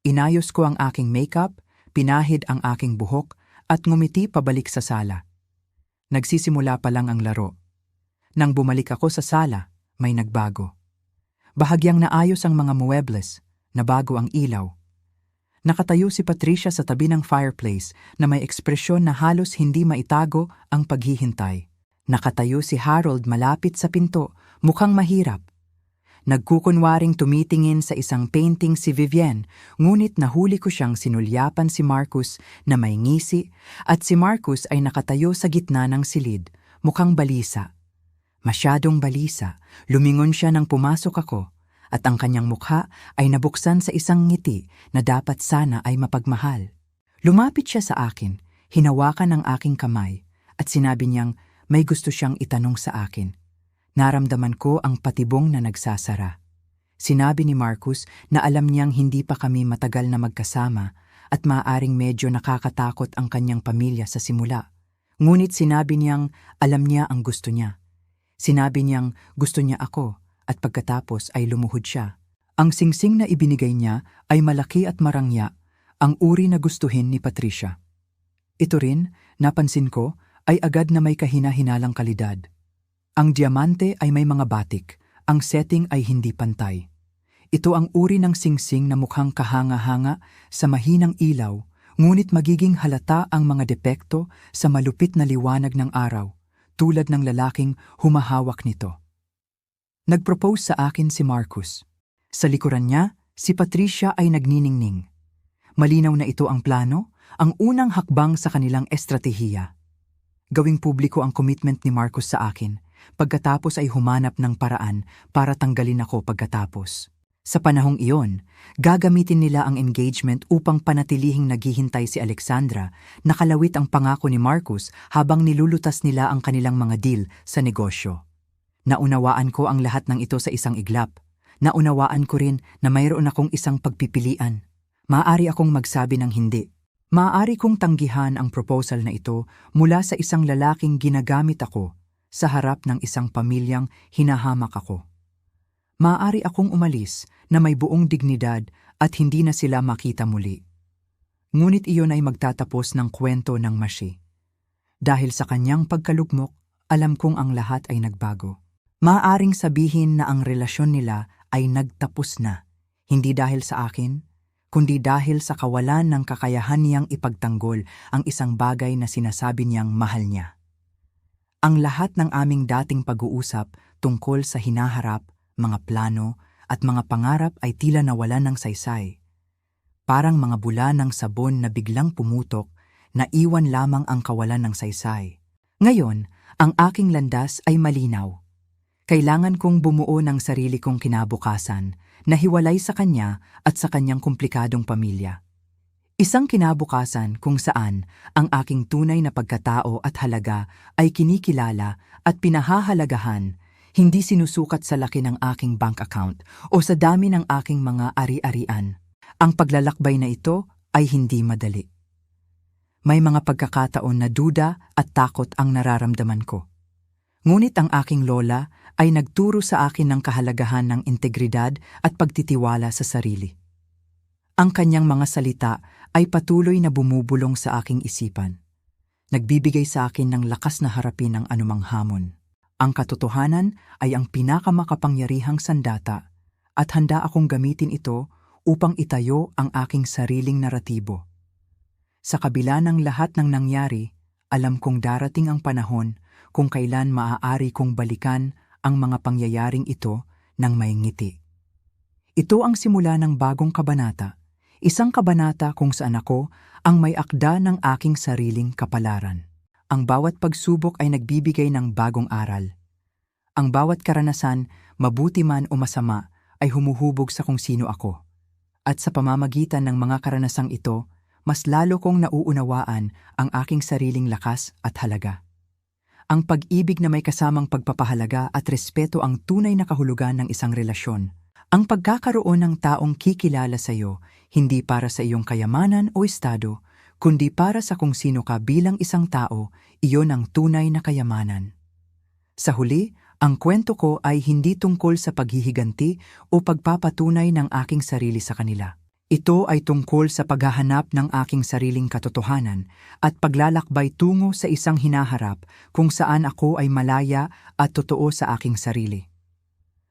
Inayos ko ang aking makeup, pinahid ang aking buhok, at ngumiti pabalik sa sala. Nagsisimula pa lang ang laro. Nang bumalik ako sa sala, may nagbago. Bahagyang naayos ang mga muebles, nabago ang ilaw. Nakatayo si Patricia sa tabi ng fireplace na may ekspresyon na halos hindi maitago ang paghihintay. Nakatayo si Harold malapit sa pinto, mukhang mahirap. Nagkukunwaring tumitingin sa isang painting si Vivienne, ngunit nahuli ko siyang sinulyapan si Marcus na may ngisi at si Marcus ay nakatayo sa gitna ng silid, mukhang balisa. Masyadong balisa, lumingon siya nang pumasok ako at ang kanyang mukha ay nabuksan sa isang ngiti na dapat sana ay mapagmahal. Lumapit siya sa akin, hinawakan ang aking kamay at sinabi niyang may gusto siyang itanong sa akin. Naramdaman ko ang patibong na nagsasara. Sinabi ni Marcus na alam niyang hindi pa kami matagal na magkasama at maaaring medyo nakakatakot ang kanyang pamilya sa simula. Ngunit sinabi niyang alam niya ang gusto niya. Sinabi niyang gusto niya ako at pagkatapos ay lumuhod siya. Ang singsing na ibinigay niya ay malaki at marangya, ang uri na gustuhin ni Patricia. Ito rin, napansin ko, ay agad na may kahina-hinalang kalidad. Ang diamante ay may mga batik, ang setting ay hindi pantay. Ito ang uri ng singsing na mukhang kahanga-hanga sa mahinang ilaw, ngunit magiging halata ang mga depekto sa malupit na liwanag ng araw, tulad ng lalaking humahawak nito. Nagpropose sa akin si Marcus. Sa likuran niya, si Patricia ay nagniningning. Malinaw na ito ang plano, ang unang hakbang sa kanilang estratehiya. Gawing publiko ang commitment ni Marcus sa akin, pagkatapos ay humanap ng paraan para tanggalin ako pagkatapos. Sa panahong iyon, gagamitin nila ang engagement upang panatilihing naghihintay si Alexandra, nakalawit ang pangako ni Marcus habang nilulutas nila ang kanilang mga deal sa negosyo. Naunawaan ko ang lahat ng ito sa isang iglap. Naunawaan ko rin na mayroon akong isang pagpipilian. Maaari akong magsabi ng hindi. Maaari kong tanggihan ang proposal na ito mula sa isang lalaking ginagamit ako sa harap ng isang pamilyang hinahamak ako. Maaari akong umalis na may buong dignidad at hindi na sila makita muli. Ngunit iyon ay magtatapos ng kwento ng Mashi. Dahil sa kanyang pagkalugmok, alam kong ang lahat ay nagbago. Maaaring sabihin na ang relasyon nila ay nagtapos na, hindi dahil sa akin, kundi dahil sa kawalan ng kakayahan niyang ipagtanggol ang isang bagay na sinasabi niyang mahal niya. Ang lahat ng aming dating pag-uusap tungkol sa hinaharap, mga plano at mga pangarap ay tila nawalan ng saysay. Parang mga bula ng sabon na biglang pumutok, na iwan lamang ang kawalan ng saysay. Ngayon, ang aking landas ay malinaw. Kailangan kong bumuo ng sarili kong kinabukasan na hiwalay sa kanya at sa kanyang komplikadong pamilya. Isang kinabukasan kung saan ang aking tunay na pagkatao at halaga ay kinikilala at pinahahalagahan, hindi sinusukat sa laki ng aking bank account o sa dami ng aking mga ari-arian. Ang paglalakbay na ito ay hindi madali. May mga pagkakataon na duda at takot ang nararamdaman ko. Ngunit ang aking lola ay nagturo sa akin ng kahalagahan ng integridad at pagtitiwala sa sarili. Ang kanyang mga salita ay patuloy na bumubulong sa aking isipan. Nagbibigay sa akin ng lakas na harapin ang anumang hamon. Ang katotohanan ay ang pinakamakapangyarihang sandata at handa akong gamitin ito upang itayo ang aking sariling naratibo. Sa kabila ng lahat ng nangyari, alam kong darating ang panahon kung kailan maaari kong balikan ang mga pangyayaring ito ng may ngiti. Ito ang simula ng bagong kabanata, isang kabanata kung saan ako ang may akda ng aking sariling kapalaran. Ang bawat pagsubok ay nagbibigay ng bagong aral. Ang bawat karanasan, mabuti man o masama, ay humuhubog sa kung sino ako. At sa pamamagitan ng mga karanasang ito, mas lalo kong nauunawaan ang aking sariling lakas at halaga. Ang pag-ibig na may kasamang pagpapahalaga at respeto ang tunay na kahulugan ng isang relasyon. Ang pagkakaroon ng taong kikilala sa iyo, hindi para sa iyong kayamanan o estado, kundi para sa kung sino ka bilang isang tao, iyon ang tunay na kayamanan. Sa huli, ang kwento ko ay hindi tungkol sa paghihiganti o pagpapatunay ng aking sarili sa kanila. Ito ay tungkol sa paghahanap ng aking sariling katotohanan at paglalakbay tungo sa isang hinaharap kung saan ako ay malaya at totoo sa aking sarili.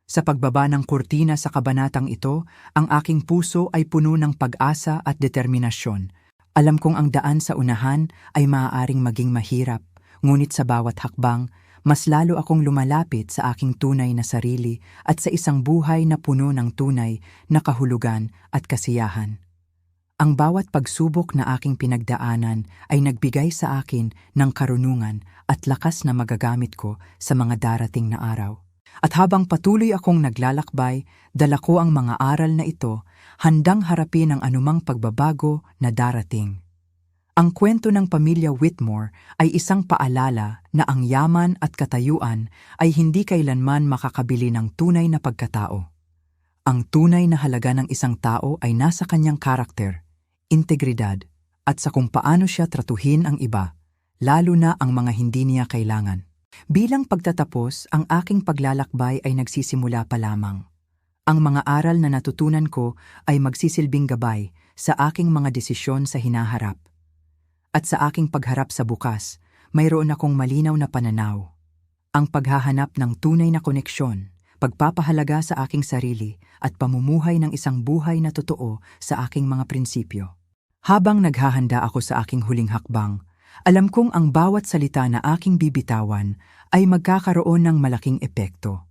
Sa pagbaba ng kurtina sa kabanatang ito, ang aking puso ay puno ng pag-asa at determinasyon. Alam kong ang daan sa unahan ay maaaring maging mahirap, ngunit sa bawat hakbang, mas lalo akong lumalapit sa aking tunay na sarili at sa isang buhay na puno ng tunay na kahulugan at kasiyahan. Ang bawat pagsubok na aking pinagdaanan ay nagbigay sa akin ng karunungan at lakas na magagamit ko sa mga darating na araw. At habang patuloy akong naglalakbay, dala ko ang mga aral na ito, handang harapin ang anumang pagbabago na darating. Ang kwento ng pamilya Whitmore ay isang paalala na ang yaman at katayuan ay hindi kailanman makakabili ng tunay na pagkatao. Ang tunay na halaga ng isang tao ay nasa kanyang karakter, integridad, at sa kung paano siya tratuhin ang iba, lalo na ang mga hindi niya kailangan. Bilang pagtatapos, ang aking paglalakbay ay nagsisimula pa lamang. Ang mga aral na natutunan ko ay magsisilbing gabay sa aking mga desisyon sa hinaharap. At sa aking pagharap sa bukas, mayroon akong malinaw na pananaw. Ang paghahanap ng tunay na koneksyon, pagpapahalaga sa aking sarili at pamumuhay ng isang buhay na totoo sa aking mga prinsipyo. Habang naghahanda ako sa aking huling hakbang, alam kong ang bawat salita na aking bibitawan ay magkakaroon ng malaking epekto.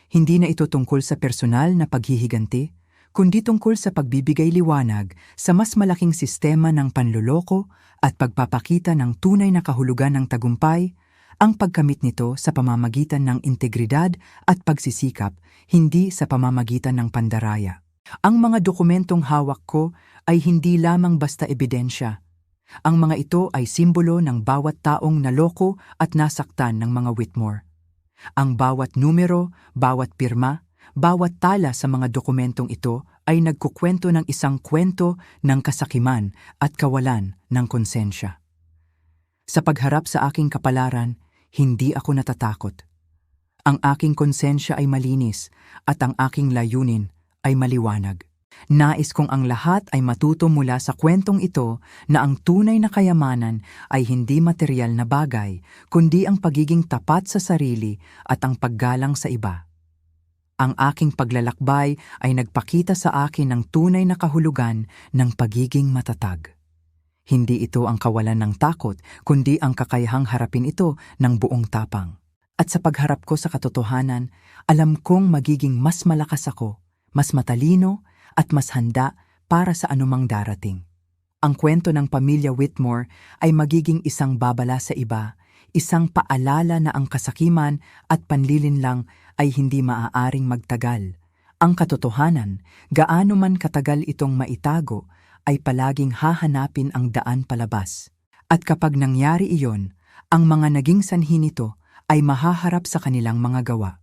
Hindi na ito tungkol sa personal na paghihiganti, kundi tungkol sa pagbibigay liwanag sa mas malaking sistema ng panloloko at pagpapakita ng tunay na kahulugan ng tagumpay, ang pagkamit nito sa pamamagitan ng integridad at pagsisikap, hindi sa pamamagitan ng pandaraya. Ang mga dokumentong hawak ko ay hindi lamang basta ebidensya. Ang mga ito ay simbolo ng bawat taong naloko at nasaktan ng mga Whitmore. Ang bawat numero, bawat pirma, bawat tala sa mga dokumentong ito ay nagkukwento ng isang kwento ng kasakiman at kawalan ng konsensya. Sa pagharap sa aking kapalaran, hindi ako natatakot. Ang aking konsensya ay malinis at ang aking layunin ay maliwanag. Nais kong ang lahat ay matuto mula sa kwentong ito na ang tunay na kayamanan ay hindi materyal na bagay, kundi ang pagiging tapat sa sarili at ang paggalang sa iba. Ang aking paglalakbay ay nagpakita sa akin ng tunay na kahulugan ng pagiging matatag. Hindi ito ang kawalan ng takot, kundi ang kakayahang harapin ito ng buong tapang. At sa pagharap ko sa katotohanan, alam kong magiging mas malakas ako, mas matalino, at mas handa para sa anumang darating. Ang kwento ng pamilya Whitmore ay magiging isang babala sa iba, isang paalala na ang kasakiman at panlilinlang ay hindi maaaring magtagal. Ang katotohanan, gaano man katagal itong maitago, ay palaging hahanapin ang daan palabas. At kapag nangyari iyon, ang mga naging sanhi nito ay mahaharap sa kanilang mga gawa.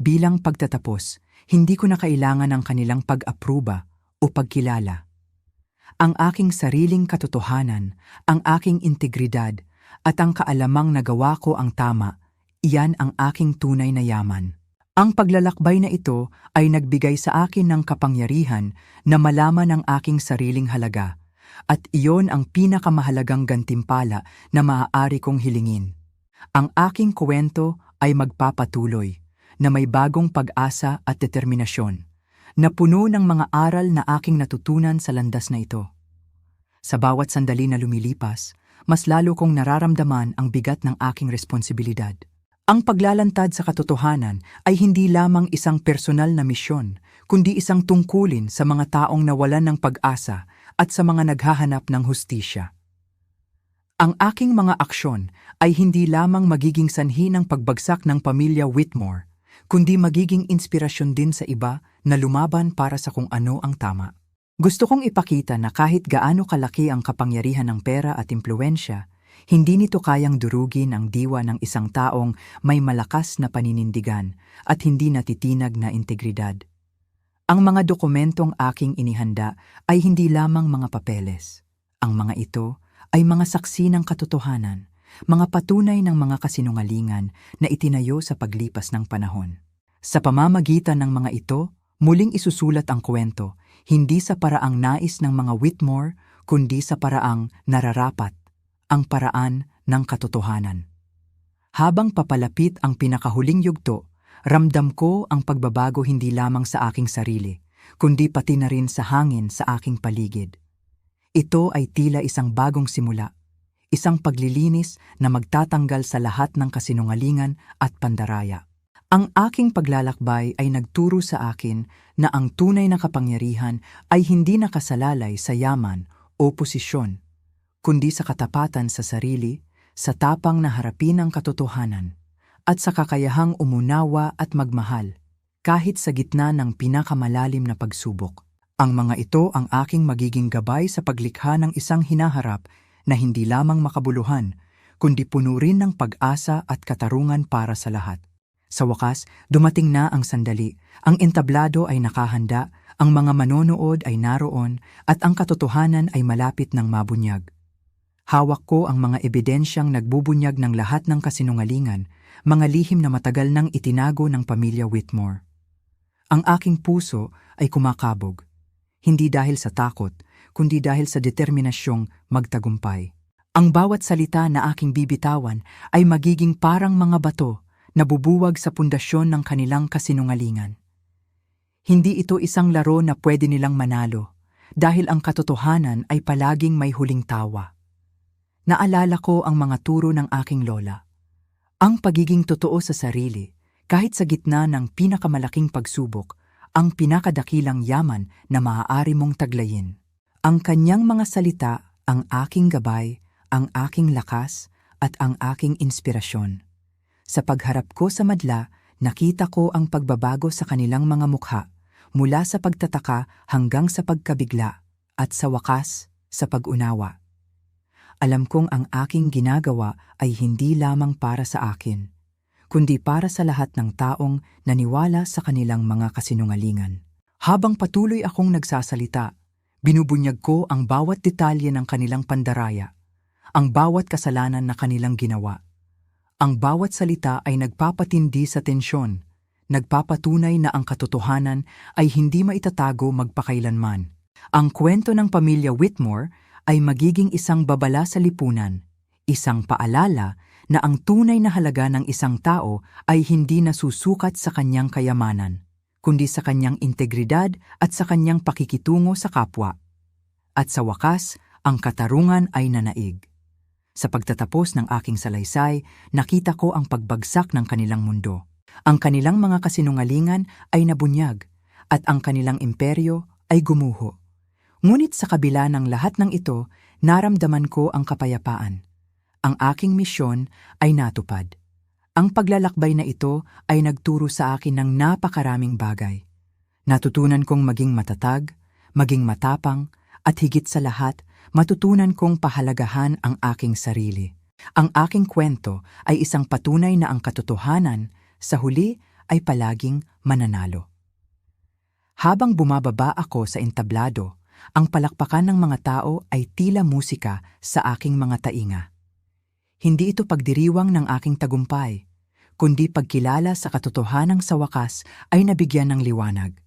Bilang pagtatapos, hindi ko na kailangan ng kanilang pag-apruba o pagkilala. Ang aking sariling katotohanan, ang aking integridad, at ang kaalamang nagawa ko ang tama, iyan ang aking tunay na yaman. Ang paglalakbay na ito ay nagbigay sa akin ng kapangyarihan na malaman ang aking sariling halaga, at iyon ang pinakamahalagang gantimpala na maaari kong hilingin. Ang aking kwento ay magpapatuloy, na may bagong pag-asa at determinasyon, na puno ng mga aral na aking natutunan sa landas na ito. Sa bawat sandali na lumilipas, mas lalo kong nararamdaman ang bigat ng aking responsibilidad. Ang paglalantad sa katotohanan ay hindi lamang isang personal na misyon, kundi isang tungkulin sa mga taong nawalan ng pag-asa at sa mga naghahanap ng hustisya. Ang aking mga aksyon ay hindi lamang magiging sanhi ng pagbagsak ng pamilya Whitmore, kundi magiging inspirasyon din sa iba na lumaban para sa kung ano ang tama. Gusto kong ipakita na kahit gaano kalaki ang kapangyarihan ng pera at impluwensya, hindi nito kayang durugin ang diwa ng isang taong may malakas na paninindigan at hindi natitinag na integridad. Ang mga dokumentong aking inihanda ay hindi lamang mga papeles. Ang mga ito ay mga saksi ng katotohanan, mga patunay ng mga kasinungalingan na itinayo sa paglipas ng panahon. Sa pamamagitan ng mga ito, muling isusulat ang kwento, hindi sa paraang nais ng mga Whitmore, kundi sa paraang nararapat, ang paraan ng katotohanan. Habang papalapit ang pinakahuling yugto, ramdam ko ang pagbabago hindi lamang sa aking sarili, kundi pati na rin sa hangin sa aking paligid. Ito ay tila isang bagong simula, isang paglilinis na magtatanggal sa lahat ng kasinungalingan at pandaraya. Ang aking paglalakbay ay nagturo sa akin na ang tunay na kapangyarihan ay hindi nakasalalay sa yaman o posisyon, kundi sa katapatan sa sarili, sa tapang na harapin ang katotohanan, at sa kakayahang umunawa at magmahal, kahit sa gitna ng pinakamalalim na pagsubok. Ang mga ito ang aking magiging gabay sa paglikha ng isang hinaharap na hindi lamang makabuluhan, kundi puno rin ng pag-asa at katarungan para sa lahat. Sa wakas, dumating na ang sandali, ang entablado ay nakahanda, ang mga manonood ay naroon, at ang katotohanan ay malapit ng mabunyag. Hawak ko ang mga ebidensyang nagbubunyag ng lahat ng kasinungalingan, mga lihim na matagal nang itinago ng pamilya Whitmore. Ang aking puso ay kumakabog, hindi dahil sa takot, kundi dahil sa determinasyong magtagumpay. Ang bawat salita na aking bibitawan ay magiging parang mga bato na bubuwag sa pundasyon ng kanilang kasinungalingan. Hindi ito isang laro na pwede nilang manalo, dahil ang katotohanan ay palaging may huling tawa. Naalala ko ang mga turo ng aking lola. Ang pagiging totoo sa sarili, kahit sa gitna ng pinakamalaking pagsubok, ang pinakadakilang yaman na maaari mong taglayin. Ang kanyang mga salita, ang aking gabay, ang aking lakas, at ang aking inspirasyon. Sa pagharap ko sa madla, nakita ko ang pagbabago sa kanilang mga mukha, mula sa pagtataka hanggang sa pagkabigla, at sa wakas, sa pag-unawa. Alam kong ang aking ginagawa ay hindi lamang para sa akin, kundi para sa lahat ng taong naniwala sa kanilang mga kasinungalingan. Habang patuloy akong nagsasalita, binubunyag ko ang bawat detalye ng kanilang pandaraya, ang bawat kasalanan na kanilang ginawa, Ang bawat salita ay nagpapatindi sa tensyon, nagpapatunay na ang katotohanan ay hindi maitatago magpakailanman. Ang kwento ng pamilya Whitmore ay magiging isang babala sa lipunan, isang paalala na ang tunay na halaga ng isang tao ay hindi nasusukat sa kanyang kayamanan, kundi sa kanyang integridad at sa kanyang pakikitungo sa kapwa. At sa wakas, ang katarungan ay nanaig. Sa pagtatapos ng aking salaysay, nakita ko ang pagbagsak ng kanilang mundo. Ang kanilang mga kasinungalingan ay nabunyag, at ang kanilang imperyo ay gumuho. Ngunit sa kabila ng lahat ng ito, naramdaman ko ang kapayapaan. Ang aking misyon ay natupad. Ang paglalakbay na ito ay nagturo sa akin ng napakaraming bagay. Natutunan kong maging matatag, maging matapang, at higit sa lahat, matutunan kong pahalagahan ang aking sarili. Ang aking kwento ay isang patunay na ang katotohanan sa huli ay palaging mananalo. Habang bumababa ako sa entablado, ang palakpakan ng mga tao ay tila musika sa aking mga tainga. Hindi ito pagdiriwang ng aking tagumpay, kundi pagkilala sa katotohanang sa wakas ay nabigyan ng liwanag.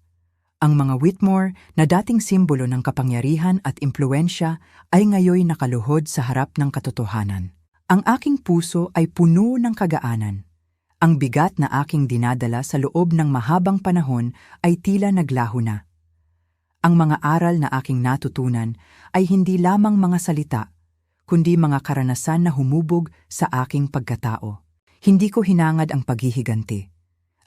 Ang mga Whitmore na dating simbolo ng kapangyarihan at impluwensya ay ngayoy nakaluhod sa harap ng katotohanan. Ang aking puso ay puno ng kagaanan. Ang bigat na aking dinadala sa loob ng mahabang panahon ay tila naglaho na. Ang mga aral na aking natutunan ay hindi lamang mga salita, kundi mga karanasan na humubog sa aking pagkatao. Hindi ko hinangad ang paghihiganti.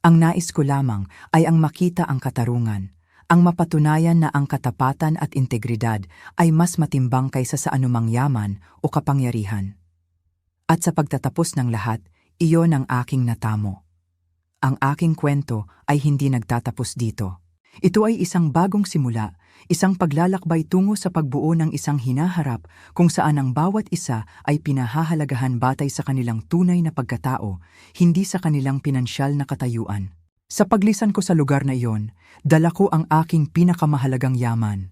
Ang nais ko lamang ay ang makita ang katarungan, ang mapatunayan na ang katapatan at integridad ay mas matimbang kaysa sa anumang yaman o kapangyarihan. At sa pagtatapos ng lahat, iyon ang aking natamo. Ang aking kwento ay hindi nagtatapos dito. Ito ay isang bagong simula, isang paglalakbay tungo sa pagbuo ng isang hinaharap kung saan ang bawat isa ay pinahahalagahan batay sa kanilang tunay na pagkatao, hindi sa kanilang pinansyal na katayuan. Sa paglisan ko sa lugar na iyon, dala ko ang aking pinakamahalagang yaman.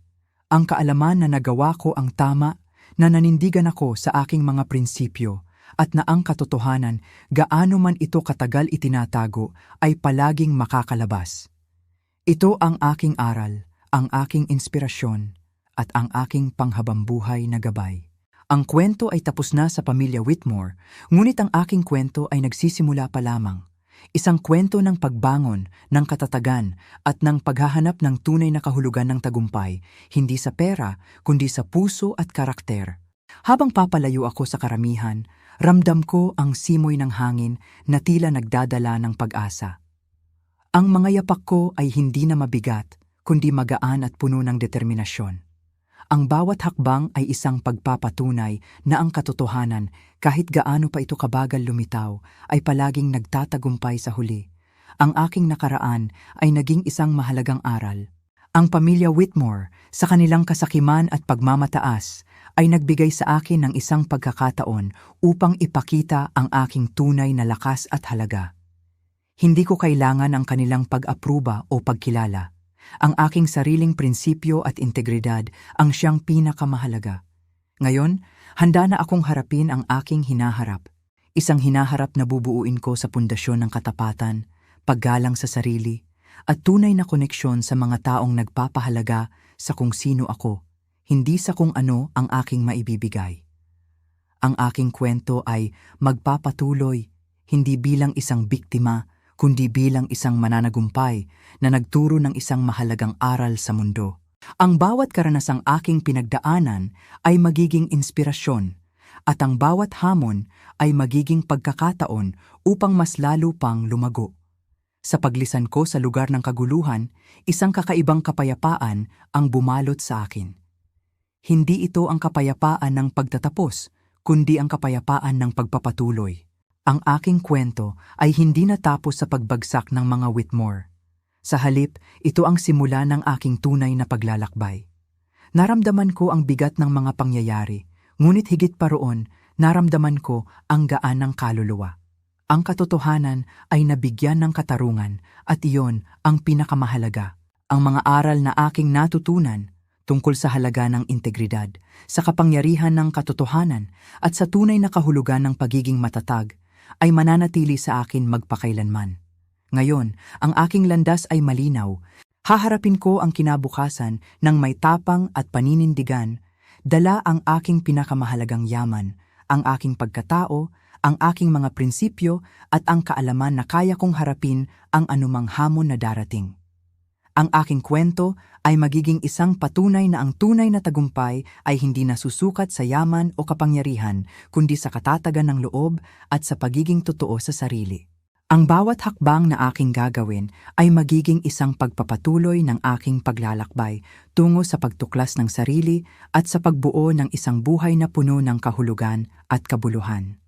Ang kaalaman na nagawa ko ang tama, na nanindigan ako sa aking mga prinsipyo, at na ang katotohanan, gaano man ito katagal itinatago, ay palaging makakalabas. Ito ang aking aral, ang aking inspirasyon, at ang aking panghabambuhay na gabay. Ang kwento ay tapos na sa pamilya Whitmore, ngunit ang aking kwento ay nagsisimula pa lamang. Isang kwento ng pagbangon, ng katatagan, at ng paghahanap ng tunay na kahulugan ng tagumpay, hindi sa pera, kundi sa puso at karakter. Habang papalayo ako sa karamihan, ramdam ko ang simoy ng hangin na tila nagdadala ng pag-asa. Ang mga yapak ko ay hindi na mabigat, kundi magaan at puno ng determinasyon. Ang bawat hakbang ay isang pagpapatunay na ang katotohanan, kahit gaano pa ito kabagal lumitaw, ay palaging nagtatagumpay sa huli. Ang aking nakaraan ay naging isang mahalagang aral. Ang pamilya Whitmore, sa kanilang kasakiman at pagmamataas, ay nagbigay sa akin ng isang pagkakataon upang ipakita ang aking tunay na lakas at halaga. Hindi ko kailangan ang kanilang pag-apruba o pagkilala. Ang aking sariling prinsipyo at integridad ang siyang pinakamahalaga. Ngayon, handa na akong harapin ang aking hinaharap. Isang hinaharap na bubuuin ko sa pundasyon ng katapatan, paggalang sa sarili, at tunay na koneksyon sa mga taong nagpapahalaga sa kung sino ako, hindi sa kung ano ang aking maibibigay. Ang aking kwento ay magpapatuloy, hindi bilang isang biktima, kundi bilang isang mananagumpay na nagturo ng isang mahalagang aral sa mundo. Ang bawat karanasang aking pinagdaanan ay magiging inspirasyon, at ang bawat hamon ay magiging pagkakataon upang mas lalo pang lumago. Sa paglisan ko sa lugar ng kaguluhan, isang kakaibang kapayapaan ang bumalot sa akin. Hindi ito ang kapayapaan ng pagtatapos, kundi ang kapayapaan ng pagpapatuloy. Ang aking kwento ay hindi natapos sa pagbagsak ng mga Whitmore. Sa halip, ito ang simula ng aking tunay na paglalakbay. Naramdaman ko ang bigat ng mga pangyayari, ngunit higit pa roon, naramdaman ko ang gaan ng kaluluwa. Ang katotohanan ay nabigyan ng katarungan at iyon ang pinakamahalaga. Ang mga aral na aking natutunan tungkol sa halaga ng integridad, sa kapangyarihan ng katotohanan at sa tunay na kahulugan ng pagiging matatag ay mananatili sa akin magpakailanman. Ngayon, ang aking landas ay malinaw. Haharapin ko ang kinabukasan ng may tapang at paninindigan, dala ang aking pinakamahalagang yaman, ang aking pagkatao, ang aking mga prinsipyo at ang kaalaman na kaya kong harapin ang anumang hamon na darating. Ang aking kwento ay magiging isang patunay na ang tunay na tagumpay ay hindi nasusukat sa yaman o kapangyarihan, kundi sa katatagan ng loob at sa pagiging totoo sa sarili. Ang bawat hakbang na aking gagawin ay magiging isang pagpapatuloy ng aking paglalakbay tungo sa pagtuklas ng sarili at sa pagbuo ng isang buhay na puno ng kahulugan at kabuluhan.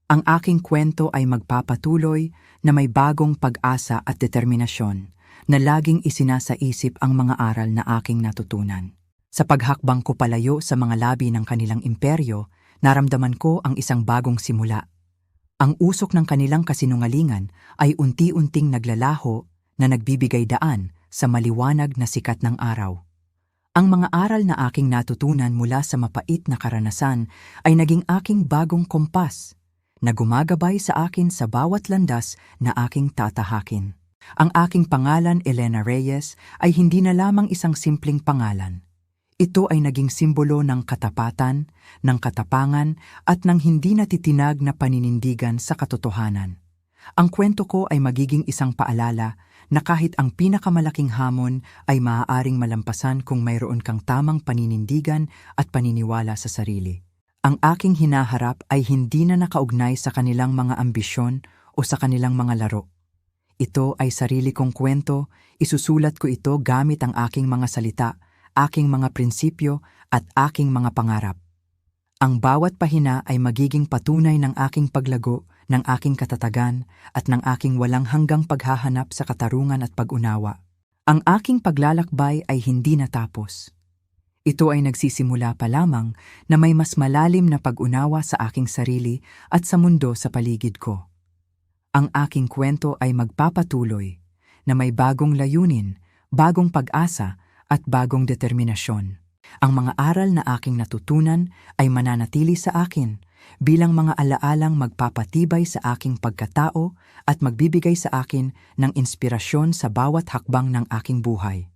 Ang aking kwento ay magpapatuloy na may bagong pag-asa at determinasyon, na laging isinasaisip ang mga aral na aking natutunan. Sa paghakbang ko palayo sa mga labi ng kanilang imperyo, naramdaman ko ang isang bagong simula. Ang usok ng kanilang kasinungalingan ay unti-unting naglalaho na nagbibigay daan sa maliwanag na sikat ng araw. Ang mga aral na aking natutunan mula sa mapait na karanasan ay naging aking bagong kompas, na gumagabay sa akin sa bawat landas na aking tatahakin. Ang aking pangalan, Elena Reyes, ay hindi na lamang isang simpleng pangalan. Ito ay naging simbolo ng katapatan, ng katapangan, at ng hindi natitinag na paninindigan sa katotohanan. Ang kwento ko ay magiging isang paalala na kahit ang pinakamalaking hamon ay maaaring malampasan kung mayroon kang tamang paninindigan at paniniwala sa sarili. Ang aking hinaharap ay hindi na nakaugnay sa kanilang mga ambisyon o sa kanilang mga laro. Ito ay sarili kong kwento, isusulat ko ito gamit ang aking mga salita, aking mga prinsipyo at aking mga pangarap. Ang bawat pahina ay magiging patunay ng aking paglago, ng aking katatagan at ng aking walang hanggang paghahanap sa katarungan at pag-unawa. Ang aking paglalakbay ay hindi natapos. Ito ay nagsisimula pa lamang na may mas malalim na pag-unawa sa aking sarili at sa mundo sa paligid ko. Ang aking kwento ay magpapatuloy na may bagong layunin, bagong pag-asa at bagong determinasyon. Ang mga aral na aking natutunan ay mananatili sa akin bilang mga alaalang magpapatibay sa aking pagkatao at magbibigay sa akin ng inspirasyon sa bawat hakbang ng aking buhay.